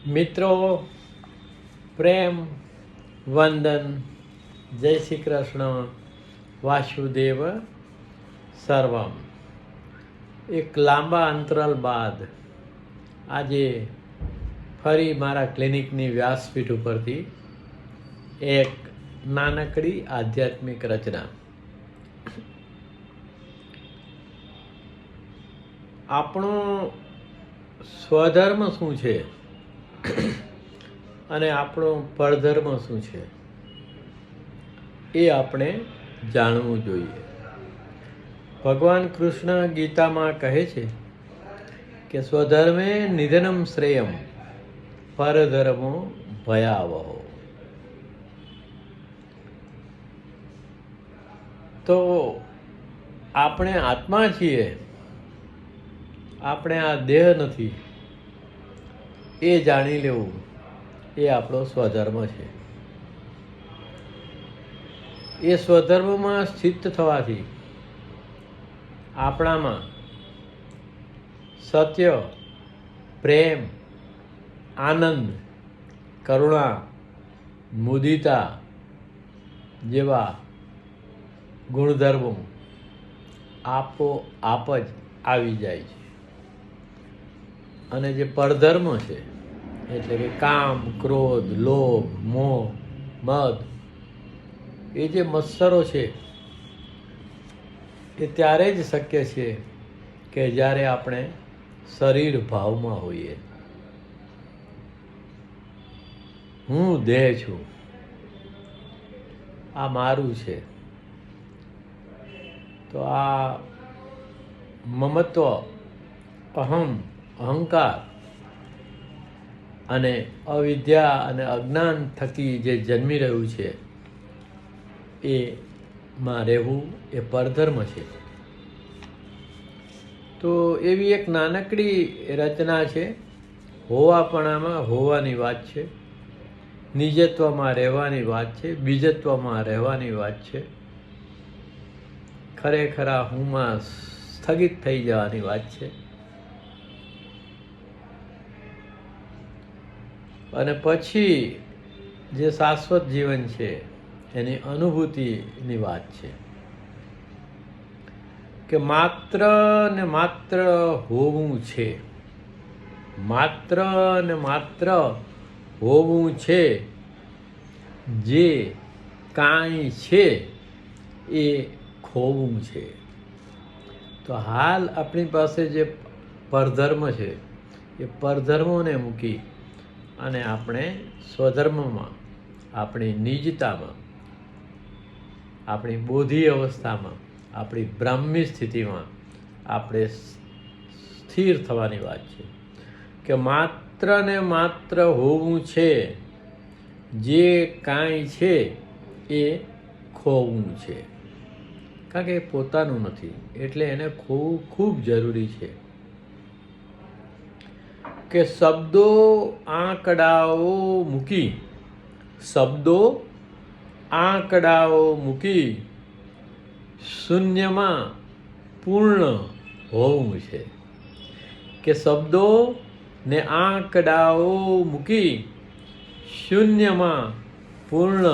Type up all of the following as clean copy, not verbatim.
મિત્રો, પ્રેમ, વંદન, જય શ્રી કૃષ્ણ, વાસુદેવ સર્વમ. એક લાંબા અંતરાલ બાદ આજે ફરી મારા ક્લિનિકની વ્યાસપીઠ ઉપરથી એક નાનકડી આધ્યાત્મિક રચના. આપણો સ્વધર્મ શું છે અને આપણો પરધર્મ શું છે એ આપણે જાણવું જોઈએ. ભગવાન કૃષ્ણ ગીતામાં કહે છે કે સ્વધર્મે નિધનમ શ્રેયમ પરધર્મો ભયાવહો. તો આપણે આત્મા છીએ, આપણે આ દેહ નથી, એ જાણી લેવું એ આપણો સ્વધર્મ છે. એ સ્વધર્મમાં સ્થિત થવાથી આપણામાં સત્ય, પ્રેમ, આનંદ, કરુણા, મુદિતા જેવા ગુણધર્મો આપોઆપ જ આવી જાય છે. અને જે પરધર્મ છે એટલે કે કામ, ક્રોધ, લોભ, મોહ, મદ, એ જે મત્સરો છે એ ત્યારે જ શક્ય છે કે જ્યારે આપણે શરીર ભાવમાં હોઈએ. હું દેહ છું, આ મારું છે. તો આ મમત્વ, અહંકાર અને અવિદ્યા અને અજ્ઞાન થકી જે જન્મી રહ્યું છે એમાં રહેવું એ પરધર્મ છે. તો એવી એક નાનકડી રચના છે. હોવાપણામાં હોવાની વાત છે, નિજત્વમાં રહેવાની વાત છે, બીજત્વમાં રહેવાની વાત છે, ખરેખરા હુંમાં સ્થગિત થઈ જવાની વાત છે. અને પછી જે શાશ્વત જીવન છે એની અનુભૂતિની વાત છે કે માત્ર ને માત્ર હોવું છે, માત્ર ને માત્ર હોવું છે. જે કાંઈ છે એ ખોવું છે. તો હાલ આપણી પાસે જે પરધર્મ છે એ પરધર્મોને મૂકી અને આપણે સ્વધર્મમાં, આપણી નિજતામાં, આપણી બોધી અવસ્થામાં, આપણી બ્રાહ્મી સ્થિતિમાં આપણે સ્થિર થવાની વાત છે કે માત્ર ને માત્ર હોવું છે. જે કાંઈ છે એ ખોવું છે. કારણ કે એ પોતાનું નથી, એટલે એને ખોવું ખૂબ જરૂરી છે. કે શબ્દો આંકડાઓ મૂકી, શબ્દો આંકડાઓ મૂકી શૂન્યમાં પૂર્ણ હોવું છે. કે શબ્દો ને આંકડાઓ મૂકી શૂન્યમાં પૂર્ણ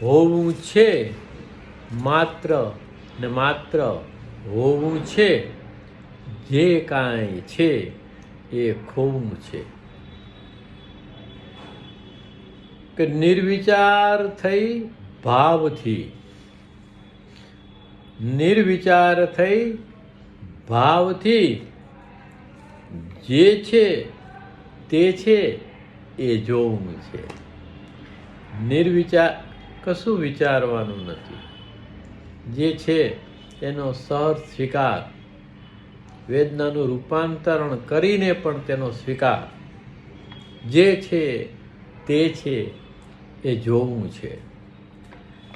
હોવું છે. માત્ર ને માત્ર હોવું છે. જે કાંઈ છે એ ખોવું છે. કે નિર્વિચાર થઈ ભાવથી, નિર્વિચાર થઈ ભાવથી જે છે તે છે એ જોવું છે. નિર્વિચાર, કશું વિચારવાનું નથી. જે છે એનો સહજ સ્વીકાર, વેદનાનું રૂપાંતરણ કરીને પણ તેનો સ્વીકાર. જે છે તે છે એ જોવું છે.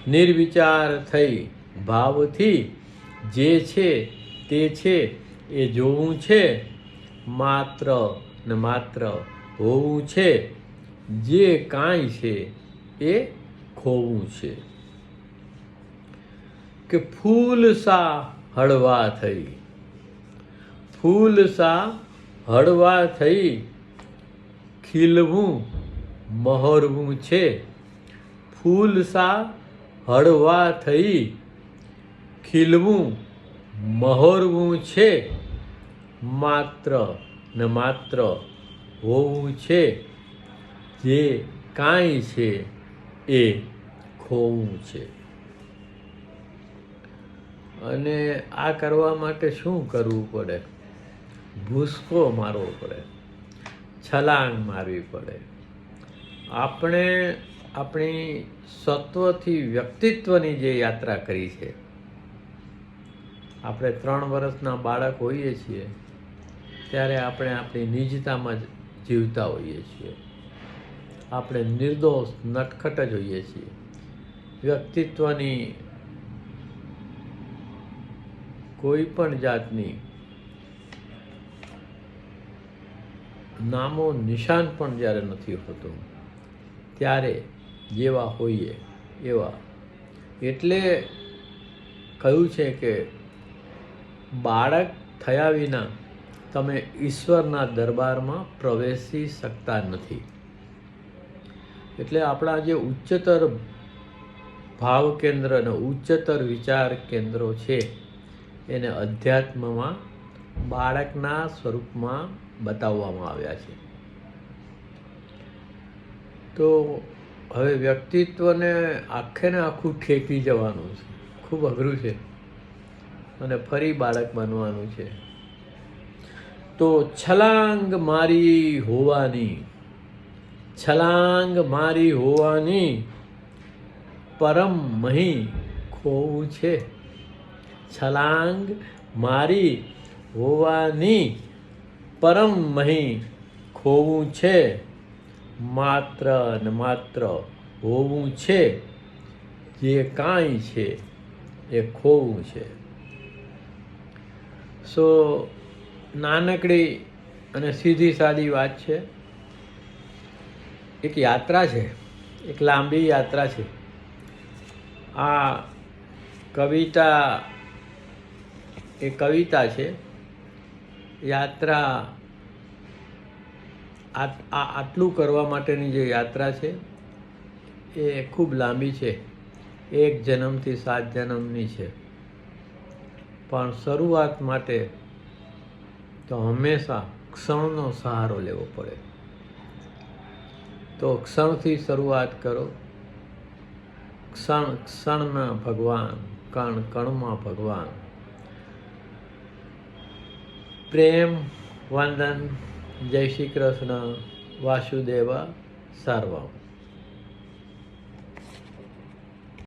નિર્વિચાર થઈ ભાવથી જે છે તે છે એ જોવું છે. માત્ર ને માત્ર હોવું છે. જે કાંઈ છે એ ખોવું છે. કે ફૂલ સા હળવા થઈ, ફૂલ સા હળવા થઈ ખીલવું મહોરવું છે, ફૂલ સા હળવા થઈ ખીલવું મહોરવું છે, માત્ર ને માત્ર હોવું છે, જે કાંઈ છે એ ખોવું છે. અને આ કરવા માટે શું કરવું પડે? ભૂસકો મારવો પડે, છલાંગ મારવી પડે. આપણે આપણી સત્વથી વ્યક્તિત્વની જે યાત્રા કરી છે, આપણે 3 વર્ષના બાળક હોઈએ છીએ ત્યારે આપણે આપણી નિજતામાં જ જીવતા હોઈએ છીએ. આપણે નિર્દોષ નટખટ જ હોઈએ છીએ. વ્યક્તિત્વની કોઈ પણ જાતની નામો નિશાન પણ જ્યારે નથી હોતું ત્યારે જેવા હોઈએ એવા. એટલે કહ્યું છે કે બાળક થયા વિના તમે ઈશ્વરના દરબારમાં પ્રવેશી શકતા નથી. એટલે આપણા જે ઉચ્ચતર ભાવ કેન્દ્ર અને ઉચ્ચતર વિચાર કેન્દ્રો છે એને અધ્યાત્મમાં બાળકના સ્વરૂપમાં બતાવવામાં આવ્યા છે. તો હવે વ્યક્તિત્વને આખે ને આખું ઠેકી જવાનું છે, ખૂબ અઘરું છે, અને ફરી બાળક બનવાનું છે. તો છલાંગ મારી હોવાની, છલાંગ મારી હોવાની, પરમ મહી ખોવું છે. છલાંગ મારી હોવાની, પરમ મહી ખોવું છે, માત્ર ને માત્ર હોવું છે, જે કાંઈ છે એ ખોવું છે. સો નાનકડી અને સીધી સાદી વાત છે. એક યાત્રા છે, એક લાંબી યાત્રા છે. આ કવિતા એ કવિતા છે. યાત્રા આટલું કરવા માટેની જે યાત્રા છે એ ખૂબ લાંબી છે. 1 જન્મથી 7 જન્મની છે. પણ શરૂઆત માટે તો હંમેશા ક્ષણનો સહારો લેવો પડે. તો ક્ષણથી શરૂઆત કરો. ક્ષણ ક્ષણમાં ભગવાન, કણ કણમાં ભગવાન. પ્રેમ વંદન. જય શ્રી કૃષ્ણ. વાસુદેવ સર્વમ.